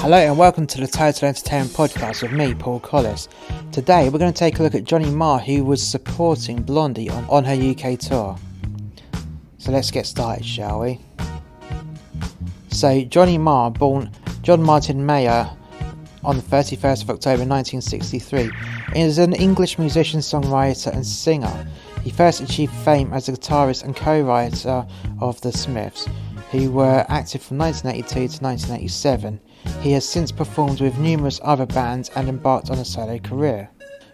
Hello and welcome to the Total Entertainment Podcast with me, Paul Collis. Today we're going to take a look at Johnny Marr, who was supporting Blondie on her UK tour. So let's get started, shall we? So Johnny Marr, born John Martin Mayer on the 31st of October 1963, is an English musician, songwriter and singer. He first achieved fame as a guitarist and co-writer of The Smiths, who were active from 1982 to 1987. He has since performed with numerous other bands and embarked on a solo career.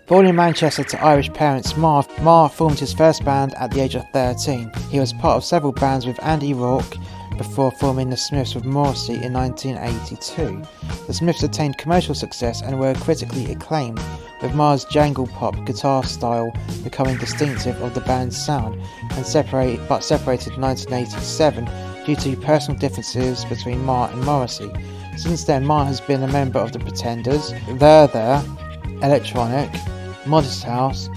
Born in Manchester to Irish parents, Marr formed his first band at the age of 13. He was part of several bands with Andy Rourke before forming The Smiths with Morrissey in 1982. The Smiths attained commercial success and were critically acclaimed, with Marr's jangle pop guitar style becoming distinctive of the band's sound, and separated in 1987 due to personal differences between Marr and Morrissey. Since then, Marr has been a member of the Pretenders, There, Electronic, Modest House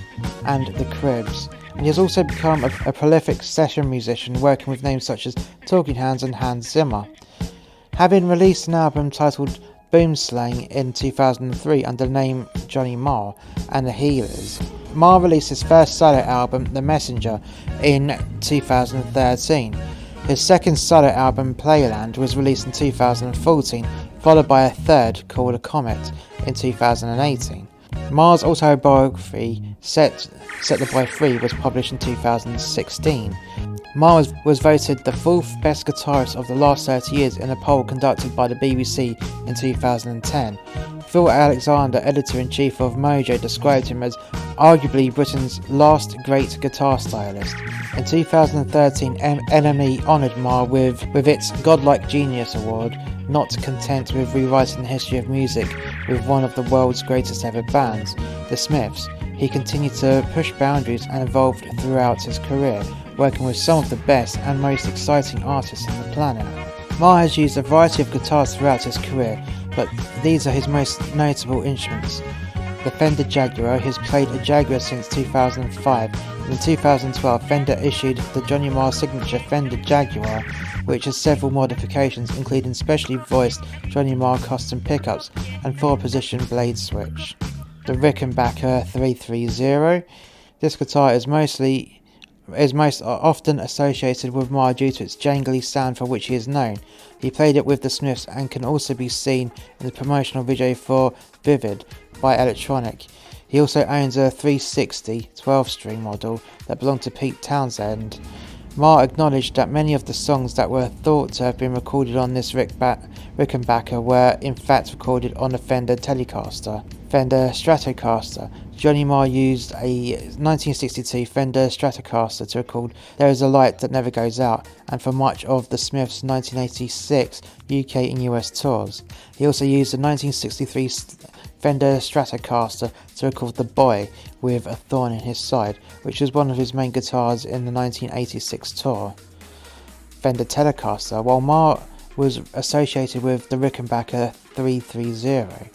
and The Cribs, and he has also become a prolific session musician, working with names such as Talking Hands and Hans Zimmer. Having released an album titled Boomslang in 2003 under the name Johnny Marr and the Healers, Marr released his first solo album, The Messenger, in 2013. His second solo album, Playland, was released in 2014, followed by a third called A Comet in 2018. Marr's autobiography, Set the Boy Free, was published in 2016. Marr was voted the fourth best guitarist of the last 30 years in a poll conducted by the BBC in 2010. Phil Alexander, editor-in-chief of Mojo, described him as arguably Britain's last great guitar stylist. In 2013, NME honoured Marr with its Godlike Genius Award. Not content with rewriting the history of music with one of the world's greatest ever bands, The Smiths, he continued to push boundaries and evolved throughout his career, working with some of the best and most exciting artists on the planet. Marr has used a variety of guitars throughout his career, but these are his most notable instruments. The Fender Jaguar. He has played a Jaguar since 2005. In 2012, Fender issued the Johnny Marr signature Fender Jaguar, which has several modifications, including specially voiced Johnny Marr custom pickups and 4-position blade switch. The Rickenbacker 330. This guitar is most often associated with Marr due to its jangly sound for which he is known. He played it with the Smiths and can also be seen in the promotional video for Vivid by Electronic. He also owns a 360 12-string model that belonged to Pete Townshend. Marr acknowledged that many of the songs that were thought to have been recorded on this Rickenbacker were in fact recorded on a Fender Stratocaster. Johnny Marr used a 1962 Fender Stratocaster to record There Is a Light That Never Goes Out, and for much of the Smiths' 1986 UK and US tours. He also used a 1963 Fender Stratocaster to record The Boy with a Thorn in His Side, which was one of his main guitars in the 1986 tour. Fender Telecaster. While Marr was associated with the Rickenbacker 330,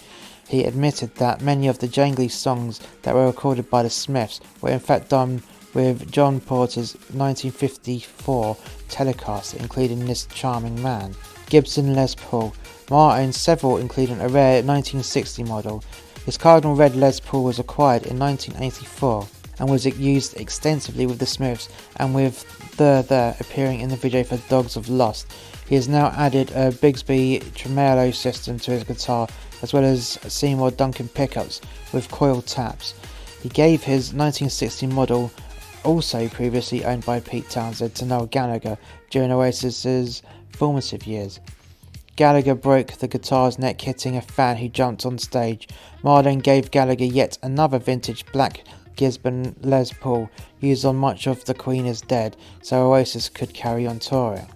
he admitted that many of the jangly songs that were recorded by the Smiths were in fact done with John Porter's 1954 Telecaster, including This Charming Man. Gibson Les Paul. Marr owns several, including a rare 1960 model. His Cardinal Red Les Paul was acquired in 1984 and was used extensively with the Smiths, and with There appearing in the video for Dogs of Lust. He has now added a Bigsby tremolo system to his guitar, as well as Seymour Duncan pickups with coil taps. He gave his 1960 model, also previously owned by Pete Townshend, to Noel Gallagher during Oasis's formative years. Gallagher broke the guitar's neck, hitting a fan who jumped on stage. Marr then gave Gallagher yet another vintage black Gisborne Les Paul, used on much of The Queen Is Dead, so Oasis could carry on touring.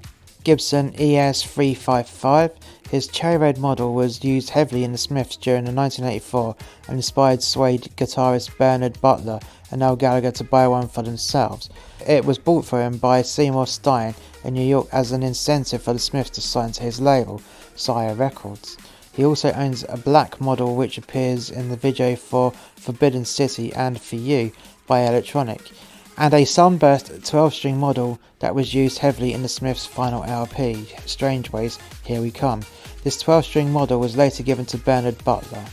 Gibson ES355. His cherry red model was used heavily in the Smiths during the 1984 and inspired Suede guitarist Bernard Butler and Noel Gallagher to buy one for themselves. It was bought for him by Seymour Stein in New York as an incentive for the Smiths to sign to his label, Sire Records. He also owns a black model which appears in the video for Forbidden City and For You by Electronic, and a Sunburst 12-string model that was used heavily in the Smiths' final LP, Strange Ways, Here We Come. This 12-string model was later given to Bernard Butler.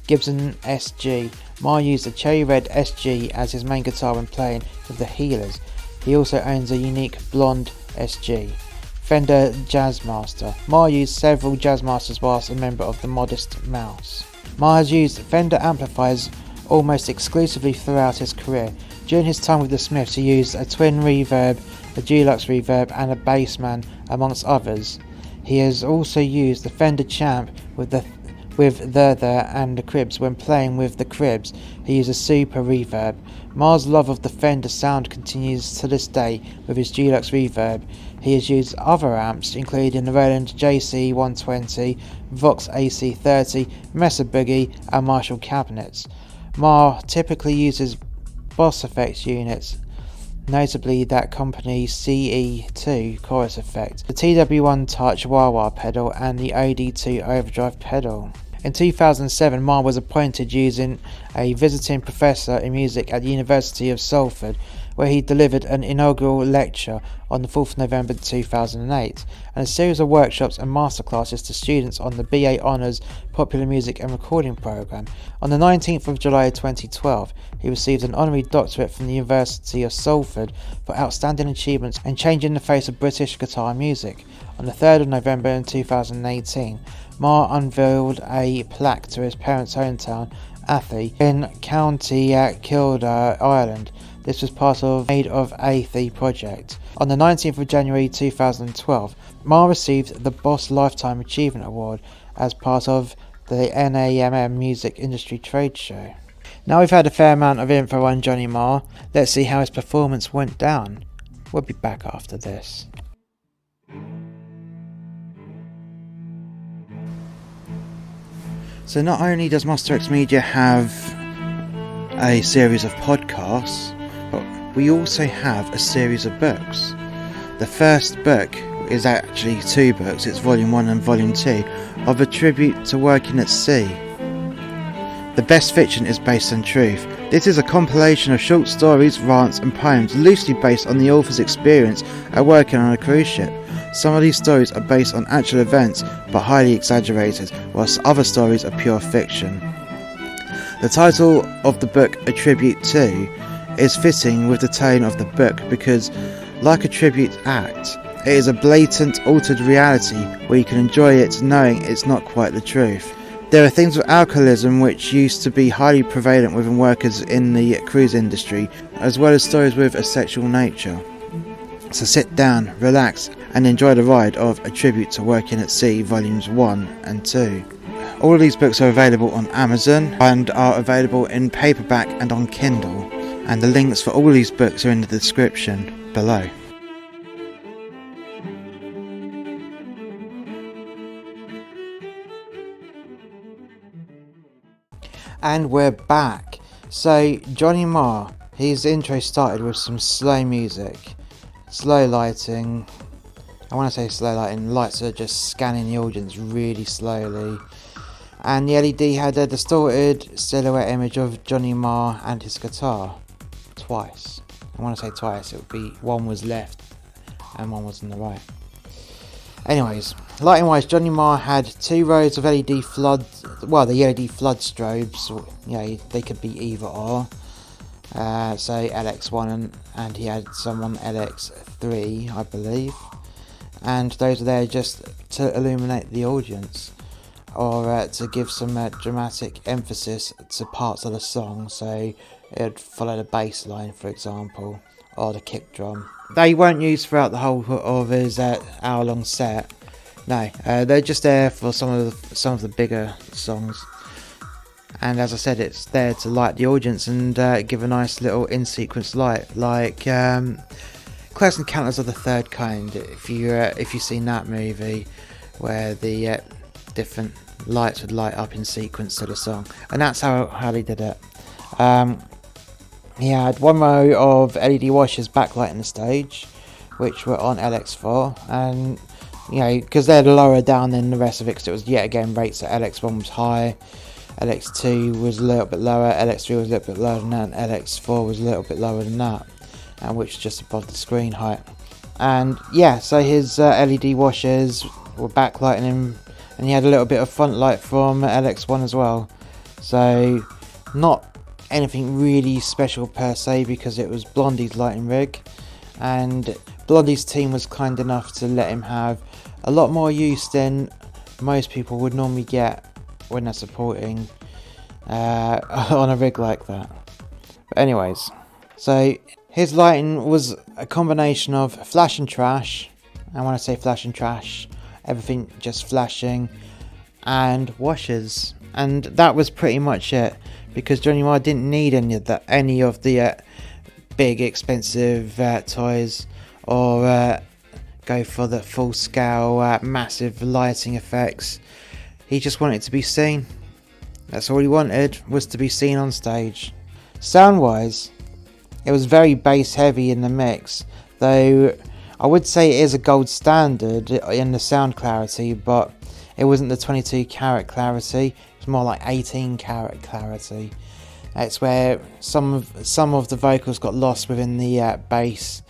Gibson SG. Marr used a cherry red SG as his main guitar when playing with the Healers. He also owns a unique blonde SG. Fender Jazzmaster. Marr used several Jazzmasters whilst a member of the Modest Mouse. Marr has used Fender amplifiers almost exclusively throughout his career. During his time with the Smiths, he used a twin reverb, a Dulux reverb and a Bassman, amongst others. He has also used the Fender Champ with the and the Cribs. When playing with the Cribs, he used a Super reverb. Marr's love of the Fender sound continues to this day with his Dulux reverb. He has used other amps, including the Roland JC120, Vox AC30, Mesa Boogie and Marshall cabinets. Marr typically uses Boss Effects units, notably that company's CE2 chorus effect, the TW1 Touch wah-wah pedal and the OD2 overdrive pedal. In 2007, Marr was appointed using a visiting professor in music at the University of Salford, where he delivered an inaugural lecture on the 4th of November 2008, and a series of workshops and masterclasses to students on the BA Honours Popular Music and Recording Programme. On the 19th of July 2012, he received an honorary doctorate from the University of Salford for outstanding achievements in changing the face of British guitar music. On the 3rd of November in 2018, Marr unveiled a plaque to his parents' hometown, Athy, in County Kildare, Ireland. This was part of the Made of Athy project. On the 19th of January 2012, Marr received the Boss Lifetime Achievement Award as part of the NAMM Music Industry Trade Show. Now we've had a fair amount of info on Johnny Marr, let's see how his performance went down. We'll be back after this. So not only does Monster X Media have a series of podcasts, but we also have a series of books. The first book is actually two books, it's Volume 1 and Volume 2, of A Tribute to Working at Sea. The best fiction is based on truth. This is a compilation of short stories, rants and poems loosely based on the author's experience at working on a cruise ship. Some of these stories are based on actual events but highly exaggerated, whilst other stories are pure fiction. The title of the book, A Tribute To, is fitting with the tone of the book because, like a tribute act, it is a blatant altered reality where you can enjoy it knowing it's not quite the truth. There are things with alcoholism which used to be highly prevalent within workers in the cruise industry, as well as stories with a sexual nature. So sit down, relax and enjoy the ride of A Tribute to Working at Sea Volumes 1 and 2. All of these books are available on Amazon and are available in paperback and on Kindle, and the links for all these books are in the description below. And we're back. So Johnny Marr, his intro started with some slow music, slow lighting. I want to say slow lighting, lights are just scanning the audience really slowly, and the LED had a distorted silhouette image of Johnny Marr and his guitar twice. I want to say twice, it would be one was left and one was on the right. Anyways, lighting wise, Johnny Marr had 2 rows of LED flood, well, the LED flood strobes, you know, they could be either or. So LX1 and he had some on LX3, I believe, and those are there just to illuminate the audience, or to give some dramatic emphasis to parts of the song, so it would follow the bass line, for example, or the kick drum. They weren't used throughout the whole of his hour-long set. No, they're just there for some of the bigger songs. And as I said, it's there to light the audience and give a nice little in-sequence light, like Close Encounters of the Third Kind. If you've seen that movie, where the different lights would light up in sequence to the song, and that's how they did it. He had 1 row of LED washers backlighting the stage, which were on LX4, and you know, because they're lower down than the rest of it, because it was yet again rates that LX1 was high, LX2 was a little bit lower, LX3 was a little bit lower than that, and LX4 was a little bit lower than that, and which is just above the screen height. And yeah, so his LED washers were backlighting him and he had a little bit of front light from LX1 as well. So not anything really special per se, because it was Blondie's lighting rig, and Blondie's team was kind enough to let him have a lot more use than most people would normally get when they're supporting on a rig like that. But anyways, so his lighting was a combination of flash and trash, and when I say flash and trash, everything just flashing, and washers, and that was pretty much it, because Johnny Marr didn't need any of the big expensive toys, or go for the full scale massive lighting effects. He just wanted to be seen. That's all he wanted, was to be seen on stage. Sound wise, it was very bass heavy in the mix, though I would say it is a gold standard in the sound clarity, but it wasn't the 22 carat clarity, it's more like 18 carat clarity. It's where some of the vocals got lost within the bass,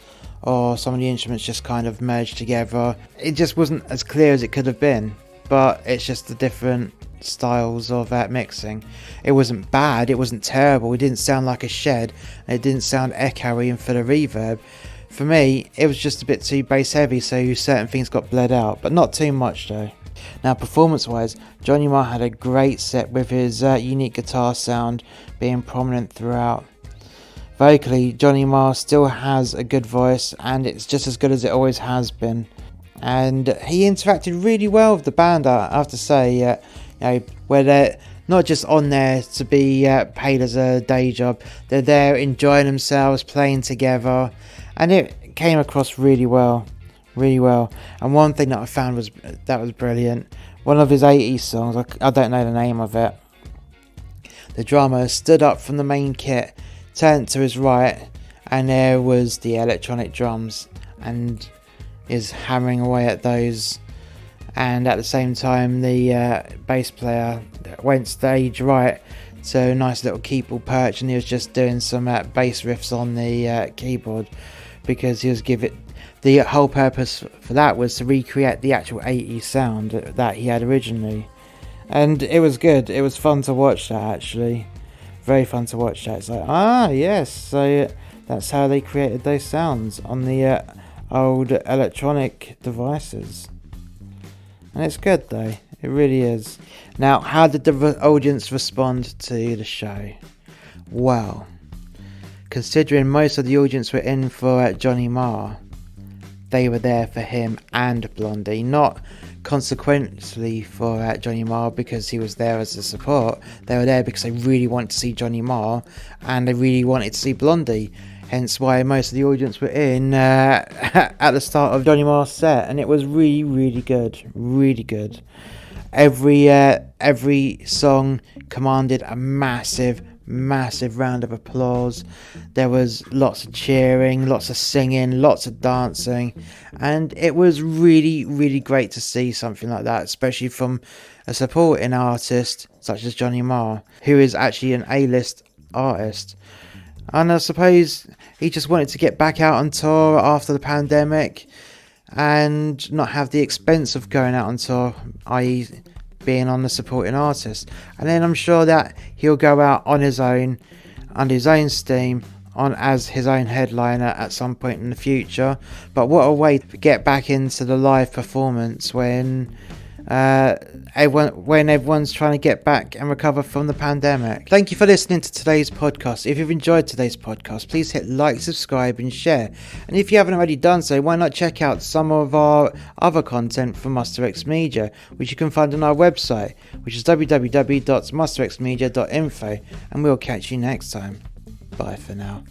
or some of the instruments just kind of merged together. It just wasn't as clear as it could have been, but it's just the different styles of mixing. It wasn't bad, it wasn't terrible, it didn't sound like a shed, and it didn't sound echoey and full of reverb. For me, it was just a bit too bass heavy, so certain things got bled out, but not too much though. Now, performance wise, Johnny Marr had a great set with his unique guitar sound being prominent throughout. Vocally, Johnny Marr still has a good voice, and it's just as good as it always has been. And he interacted really well with the band, I have to say, where they're not just on there to be paid as a day job, they're there enjoying themselves, playing together, and it came across really well. And one thing that I found was brilliant. One of his 80s songs, I don't know the name of it, the drummer stood up from the main kit, turned to his right, and there was the electronic drums, and is hammering away at those. And at the same time, the bass player went stage right to a nice little keyboard perch, and he was just doing some bass riffs on the keyboard, because he was the whole purpose for that was to recreate the actual 80s sound that he had originally. And it was good, it was fun to watch that, actually. Very fun to watch that. It's like, yes, so that's how they created those sounds on the old electronic devices. And it's good though, it really is. Now, how did the audience respond to the show? Well, considering most of the audience were in for Johnny Marr, they were there for him and Blondie, not consequently for Johnny Marr because he was there as a support. They were there because they really wanted to see Johnny Marr, and they really wanted to see Blondie. Hence why most of the audience were in at the start of Johnny Marr's set, and it was really good. Every song commanded a massive round of applause. There was lots of cheering, lots of singing, lots of dancing, and it was really great to see something like that, especially from a supporting artist such as Johnny Marr, who is actually an A-list artist. And I suppose he just wanted to get back out on tour after the pandemic and not have the expense of going out on tour, i.e. being on the supporting artist. And then I'm sure that he'll go out on his own, under his own steam, as his own headliner at some point in the future. But what a way to get back into the live performance when everyone's trying to get back and recover from the pandemic. Thank you for listening to today's podcast. If you've enjoyed today's podcast, please hit like, subscribe and share. And if you haven't already done so, why not check out some of our other content from Muster X Media, which you can find on our website, which is www.musterxmedia.info. And we'll catch you next time. Bye for now.